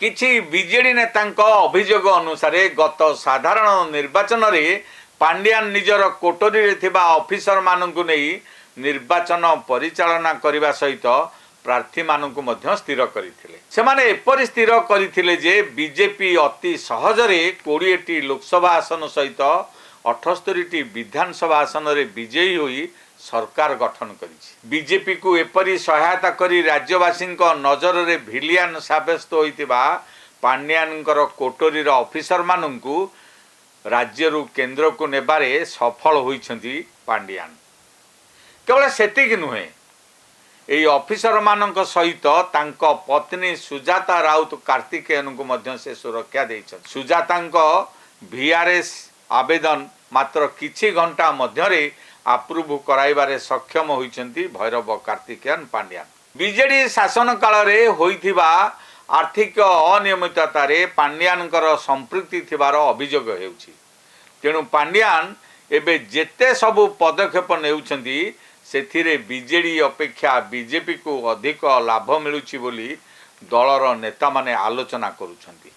किछि बीजेडी नेतांक अभियोग अनुसार गत साधारण निर्वाचन रे पांड्यान निजर कोटरी रे थिबा ऑफिसर माननकु नेई निर्वाचन परिचालना करने सहित प्रार्थी माननकु मध्य स्थिर करथिले। सेमाने एपरि स्थिर करथिले जे बीजेपी अति सहजरे 20टी लोकसभा आसन सहित 78टी विधानसभा आसन रे विजयी होई सरकार गठन करिछि। बीजेपी को एपरि सहायता करी राज्यवासी नजर रे भिलियन साब्यस्त होइतिबा पांड्यानकर कोटरीर ऑफिसर माननकु राज्यरु केंद्र को नेबारे सफल होइछंती पांड्यान। केवल सेतिक नुहे, एई ऑफिसर माननक सहित तांक पत्नी सुजाता राउत कार्तिकेयन को मध्य से सुरक्षा दैछन। सुजातांक वीआरएस आवेदन मात्र किछि घंटा मध्यरे अप्रूव कराइबारे सक्षम होइछंती भैरव कार्तिकेयन पांड्यान। बीजेडी शासन काल रे होइथिबा आर्थिक अनियमिततारे पांड्यानकर संपृक्ति थिबार अभियोग हेउछि। तेणु पांड्यान एबे जेते सबु पदक्षेप नेउछंती सेथिरे बीजेडी अपेक्षा बीजेपी को अधिक लाभ मिलुछि बोली दलर नेता माने आलोचना करुछंती।